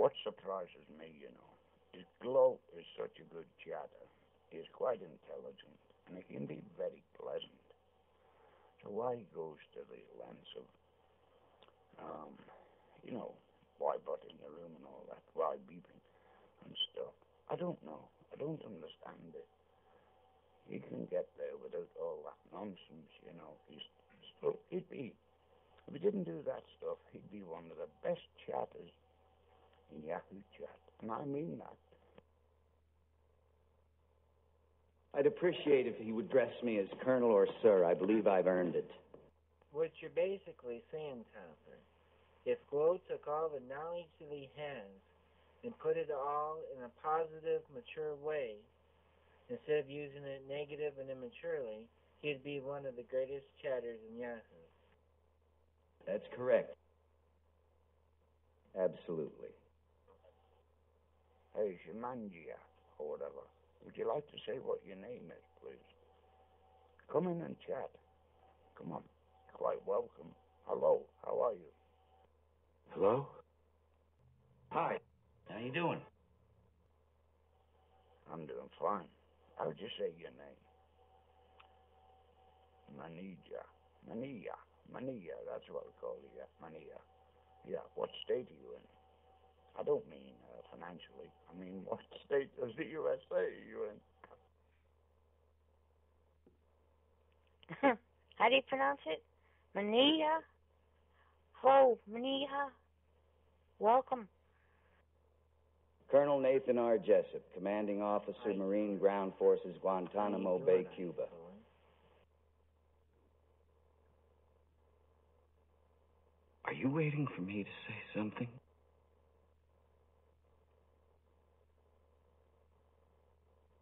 What surprises me, is Glow is such a good chatter. He's quite intelligent, and he can be very pleasant. So why he goes to the lengths of, why butt in your room and all that, why beeping and stuff, I don't know. I don't understand it. He can get there without all that nonsense, He'd be, if he didn't do that stuff, he'd be one of the best chatters in Yahoo Chat. And I mean that. I'd appreciate if he would address me as Colonel or Sir. I believe I've earned it. What you're basically saying, Topper, if Glow took all the knowledge that he has and put it all in a positive, mature way, instead of using it negative and immaturely, he'd be one of the greatest chatters in Yahoo. That's correct. Absolutely. Hey, Shimanjia, or whatever. Would you like to say what your name is, please? Come in and chat. Come on. Quite welcome. Hello. How are you? Hello? Hi. How you doing? I'm doing fine. How would you say your name? Mania, that's what we call you, Mania. Yeah, what state are you in? I don't mean financially. I mean, what state does the USA are you in? How do you pronounce it? Mania? Hello, Mania. Welcome. Colonel Nathan R. Jessup, Commanding Officer, Marine Ground Forces, Guantanamo Bay, Cuba. Are you waiting for me to say something?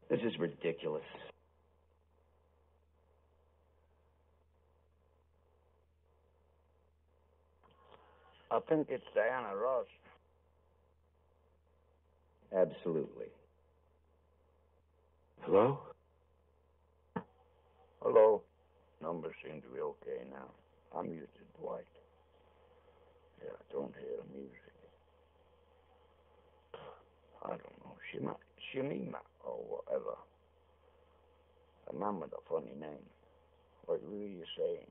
This is ridiculous. I think it's Diana Ross. Absolutely. Hello? Hello. Numbers seem to be okay now. I'm muted, Dwight. Yeah, I don't hear the music. I don't know, Shimima or whatever. A man with a funny name. What were you saying?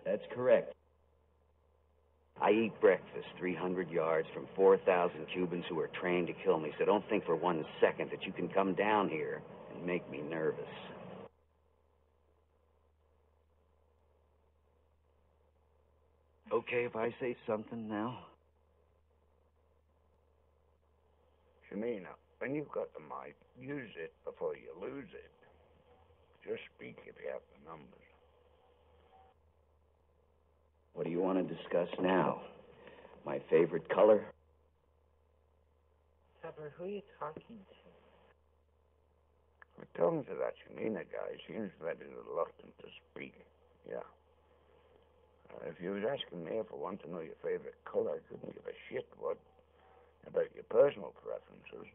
That's correct. I eat breakfast 300 yards from 4,000 Cubans who are trained to kill me, so don't think for 1 second that you can come down here and make me nervous. Okay if I say something now? Shemina, when you've got the mic, use it before you lose it. Just speak if you have the numbers. What do you want to discuss now? My favorite color? Topper, who are you talking to? We're talking to that Shemina guy. He seems very reluctant to speak. Yeah. If you was asking me if I want to know your favorite color, I couldn't give a shit what about your personal preferences.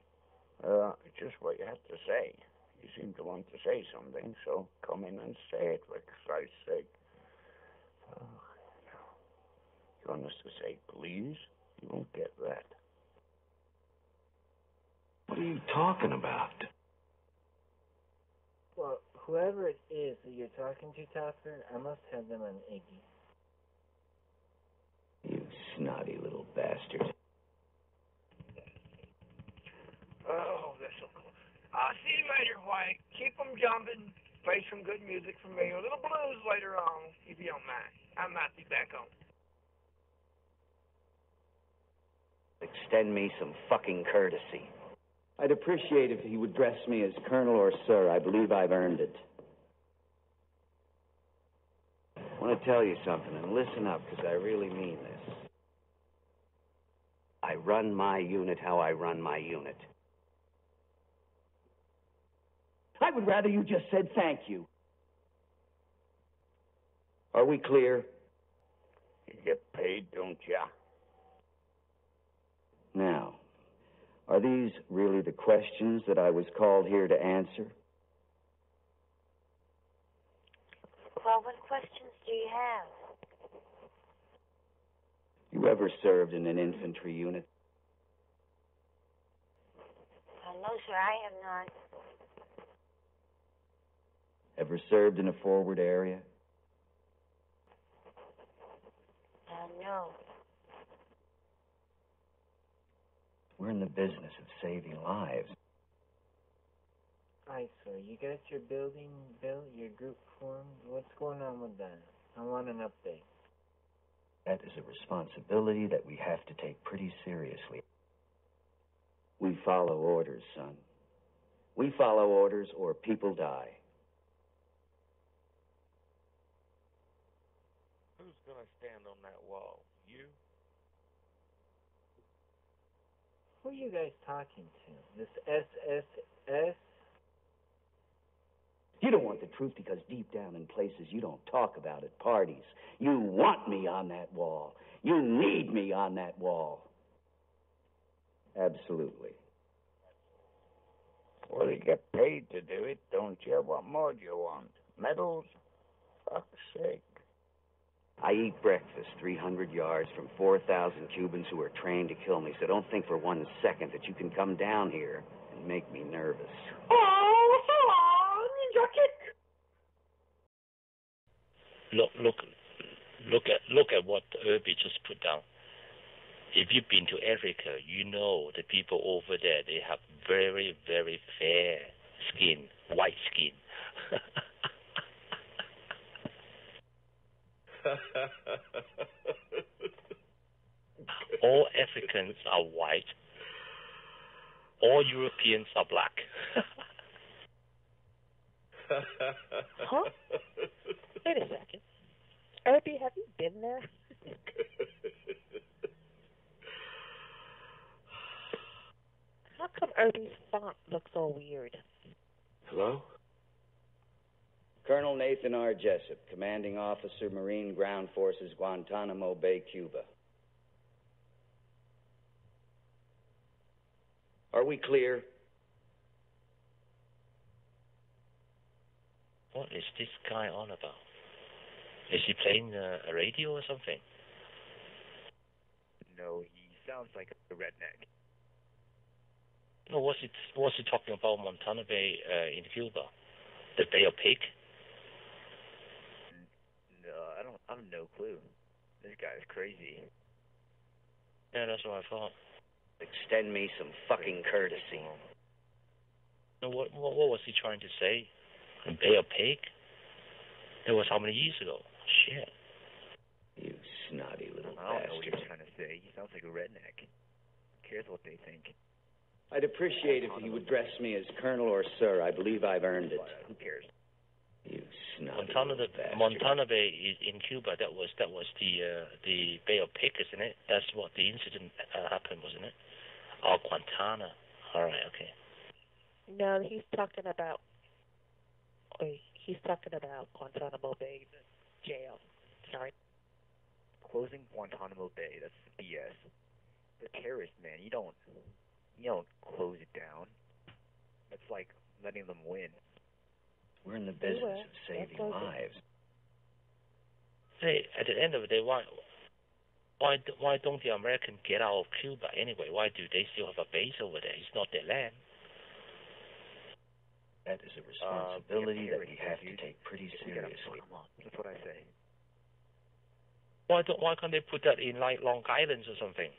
It's just what you have to say. You seem to want to say something, so come in and say it, for Christ's sake. You want us to say please? You won't get that. What are you talking about? Well, whoever it is that you're talking to, Topper, I must have them on Iggy. You snotty little bastard. Oh, this'll go. See you later, White. Keep 'em jumping. Play some good music for me. A little blues later on, if you don't mind. I might be back on. Extend me some fucking courtesy. I'd appreciate if he would address me as Colonel or Sir. I believe I've earned it. I want to tell you something, and listen up, because I really mean this. I run my unit how I run my unit. I would rather you just said thank you. Are we clear? You get paid, don't ya? Now, are these really the questions that I was called here to answer? Well, what questions do you have? You ever served in an infantry unit? No, sir, I have not. Ever served in a forward area? No. We're in the business of saving lives. Aye, sir. You got your building built, your group formed? What's going on with that? I want an update. That is a responsibility that we have to take pretty seriously. We follow orders, son. We follow orders or people die. Who's gonna stand on that wall? You? Who are you guys talking to? This SSS? You don't want the truth because deep down in places you don't talk about at parties. You want me on that wall. You need me on that wall. Absolutely. Well, you get paid to do it, don't you? What more do you want? Medals? Fuck's sake. I eat breakfast 300 yards from 4,000 Cubans who are trained to kill me, so don't think for 1 second that you can come down here and make me nervous. Oh, so long, Jacket. Look at what Irby just put down. If you've been to Africa, you know the people over there, they have very, very fair skin, white skin. All Africans are white. All Europeans are black. Huh? Wait a second. Irby, have you been there? How come Irby's font looks all weird? Hello? Colonel Nathan R. Jessup, Commanding Officer, Marine Ground Forces, Guantanamo Bay, Cuba. Are we clear? What is this guy on about? Is he playing a radio or something? No, he sounds like a redneck. No, what's he talking about Montana Bay in Cuba? The Bay of Pig? No, I have no clue. This guy's crazy. Yeah, that's what I thought. Extend me some fucking courtesy. No, what was he trying to say? The Bay of Pig? That was how many years ago? Shit. You snotty little I don't know what bastard. he's trying to say. He sounds like a redneck. Who cares what they think? I'd appreciate if you would address me as Colonel or Sir. I believe I've earned it. Who cares? You snotty little bastard. Montana Bay in Cuba. That was the Bay of Pig, isn't it? That's what the incident happened, wasn't it? Oh, Guantanamo. All right, okay. No, he's talking about Guantanamo Bay jail. Sorry. Closing Guantanamo Bay. That's BS. The terrorists, man. You don't close it down. That's like letting them win. We're in the business of saving lives. Hey, at the end of the day, why don't the Americans get out of Cuba anyway? Why do they still have a base over there? It's not their land. That is a responsibility that we have to take pretty seriously. Come on, that's what I say. Why can't they put that in like Long Island or something?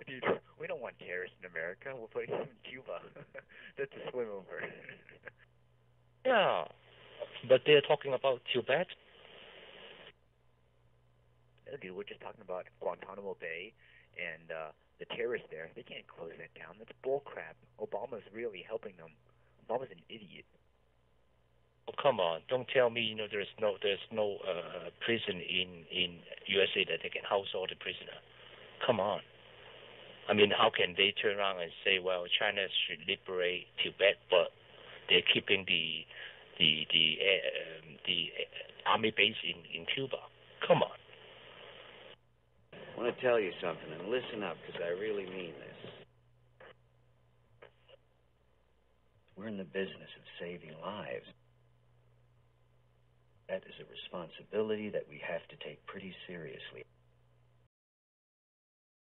Dude, we don't want terrorists in America. We're putting them in Cuba. That's a swim over. Yeah, but they're talking about Tibet. No, dude, we're just talking about Guantanamo Bay and the terrorists there. They can't close that down. That's bullcrap. Obama's really helping them. Obama's an idiot. Oh, come on! Don't tell me there's no prison in USA that they can house all the prisoners. Come on! I mean, how can they turn around and say, well, China should liberate Tibet, but they're keeping the army base in Cuba? Come on! I want to tell you something, and listen up, because I really mean this. We're in the business of saving lives. That is a responsibility that we have to take pretty seriously.